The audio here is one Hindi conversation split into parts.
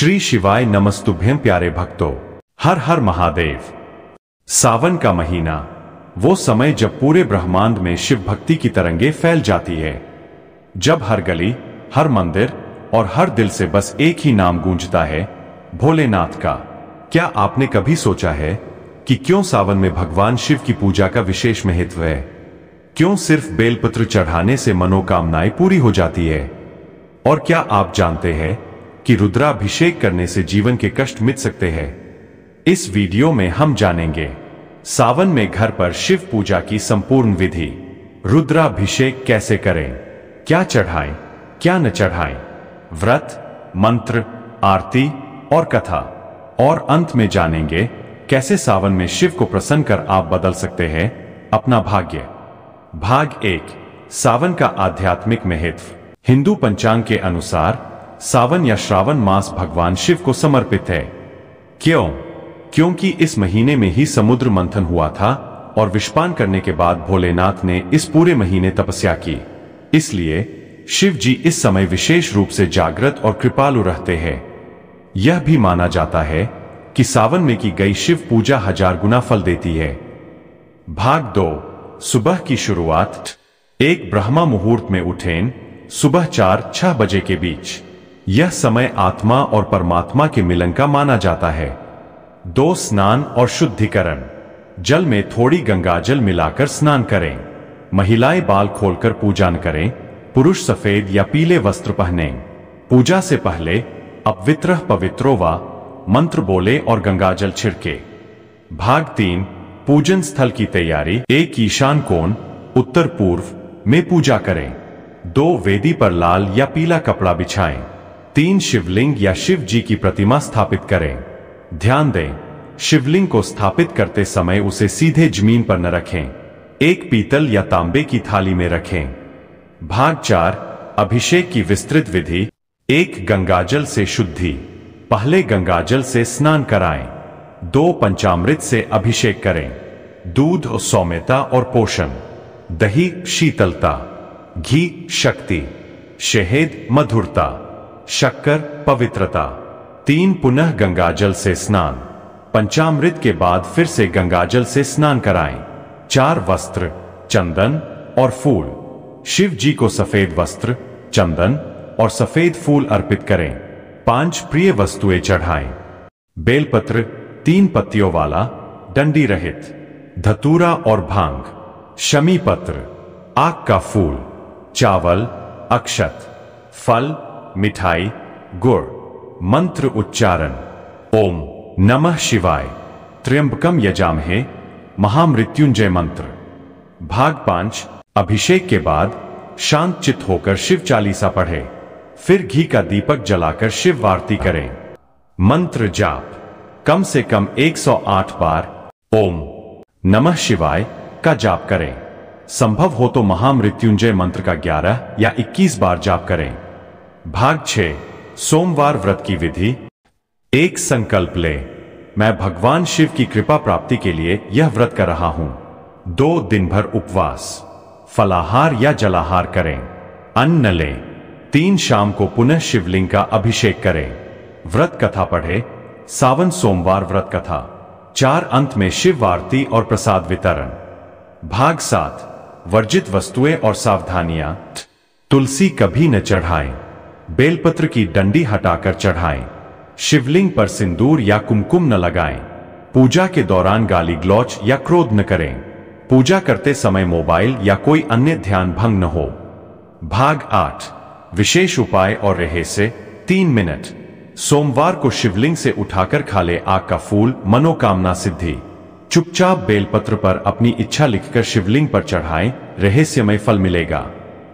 श्री शिवाय नमस्तुभ्यं प्यारे भक्तों, हर हर महादेव। सावन का महीना, वो समय जब पूरे ब्रह्मांड में शिव भक्ति की तरंगे फैल जाती है, जब हर गली, हर मंदिर और हर दिल से बस एक ही नाम गूंजता है, भोलेनाथ का। क्या आपने कभी सोचा है कि क्यों सावन में भगवान शिव की पूजा का विशेष महत्व है? क्यों सिर्फ बेलपत्र चढ़ाने से मनोकामनाएं पूरी हो जाती है? और क्या आप जानते हैं कि रुद्राभिषेक करने से जीवन के कष्ट मिट सकते हैं? इस वीडियो में हम जानेंगे सावन में घर पर शिव पूजा की संपूर्ण विधि। रुद्राभिषेक कैसे करें, क्या चढ़ाएं, क्या न चढ़ाएं, व्रत, मंत्र, आरती और कथा। और अंत में जानेंगे कैसे सावन में शिव को प्रसन्न कर आप बदल सकते हैं अपना भाग्य। भाग 1, सावन का आध्यात्मिक महत्व। हिंदू पंचांग के अनुसार सावन या श्रावण मास भगवान शिव को समर्पित है। क्यों? क्योंकि इस महीने में ही समुद्र मंथन हुआ था और विषपान करने के बाद भोलेनाथ ने इस पूरे महीने तपस्या की। इसलिए शिव जी इस समय विशेष रूप से जागृत और कृपालु रहते हैं। यह भी माना जाता है कि सावन में की गई शिव पूजा 1000 गुना फल देती है। भाग 2, सुबह की शुरुआत। एक ब्रह्मा मुहूर्त में उठें, सुबह 4-6 बजे के बीच। यह समय आत्मा और परमात्मा के मिलन का माना जाता है। 2, स्नान और शुद्धिकरण। जल में थोड़ी गंगाजल मिलाकर स्नान करें। महिलाएं बाल खोलकर पूजन करें। पुरुष सफेद या पीले वस्त्र पहनें। पूजा से पहले अपवित्रः पवित्रो वा मंत्र बोले और गंगाजल छिड़के। भाग 3, पूजन स्थल की तैयारी। एक ईशान कोण, उत्तर पूर्व में पूजा करें। 2, वेदी पर लाल या पीला कपड़ा बिछाएं। 3, शिवलिंग या शिव जी की प्रतिमा स्थापित करें। ध्यान दें, शिवलिंग को स्थापित करते समय उसे सीधे जमीन पर न रखें, एक पीतल या तांबे की थाली में रखें। भाग 4, अभिषेक की विस्तृत विधि। 1, गंगाजल से शुद्धि। पहले गंगाजल से स्नान कराएं। 2, पंचामृत से अभिषेक करें। दूध और सौम्यता और पोषण। दही शीतलता। घी शक्ति। शहद मधुरता। शक्कर पवित्रता। 3, पुनः गंगाजल से स्नान। पंचामृत के बाद फिर से गंगाजल से स्नान कराएं। 4, वस्त्र, चंदन और फूल। शिव जी को सफेद वस्त्र, चंदन और सफेद फूल अर्पित करें। 5, प्रिय वस्तुएं चढ़ाएं। बेलपत्र 3 पत्तियों वाला, डंडी रहित। धतूरा और भांग। शमी पत्र, आक का फूल। चावल, अक्षत, फल, मिठाई, गुड़। मंत्र उच्चारण। ओम नमः शिवाय, त्र्यंबकम यजामहे, महामृत्युंजय मंत्र। भाग 5, अभिषेक के बाद शांत चित्त होकर शिव चालीसा पढ़े। फिर घी का दीपक जलाकर शिव आरती करें। मंत्र जाप कम से कम 108 बार ओम नमः शिवाय का जाप करें। संभव हो तो महामृत्युंजय मंत्र का 11 या 21 बार जाप करें। भाग 6, सोमवार व्रत की विधि। एक संकल्प ले, मैं भगवान शिव की कृपा प्राप्ति के लिए यह व्रत कर रहा हूं। 2, दिन भर उपवास, फलाहार या जलाहार करें, अन्न न लें। 3, शाम को पुनः शिवलिंग का अभिषेक करें। व्रत कथा पढ़े, सावन सोमवार व्रत कथा। 4, अंत में शिव आरती और प्रसाद वितरण। भाग 7, वर्जित वस्तुएं और सावधानियां। तुलसी कभी न चढ़ाएं। बेलपत्र की डंडी हटाकर चढ़ाएं। शिवलिंग पर सिंदूर या कुमकुम न लगाएं। पूजा के दौरान गाली गलौच या क्रोध न करें। पूजा करते समय मोबाइल या कोई अन्य ध्यान भंग न हो। भाग 8, विशेष उपाय और रहस्य। 3 मिनट, सोमवार को शिवलिंग से उठाकर खा ले आक का फूल, मनोकामना सिद्धि। चुपचाप बेलपत्र पर अपनी इच्छा लिखकर शिवलिंग पर चढ़ाएं, रहस्यमय फल मिलेगा।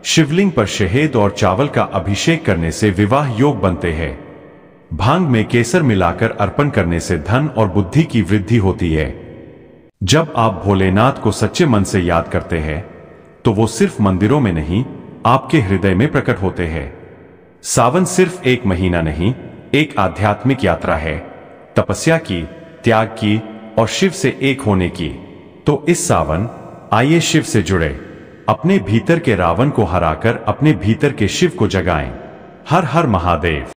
शिवलिंग पर शहद और चावल का अभिषेक करने से विवाह योग बनते हैं। भांग में केसर मिलाकर अर्पण करने से धन और बुद्धि की वृद्धि होती है। जब आप भोलेनाथ को सच्चे मन से याद करते हैं तो वो सिर्फ मंदिरों में नहीं, आपके हृदय में प्रकट होते हैं। सावन सिर्फ एक महीना नहीं, एक आध्यात्मिक यात्रा है, तपस्या की, त्याग की और शिव से एक होने की। तो इस सावन आइए शिव से जुड़े, अपने भीतर के रावण को हराकर अपने भीतर के शिव को जगाएं। हर हर महादेव।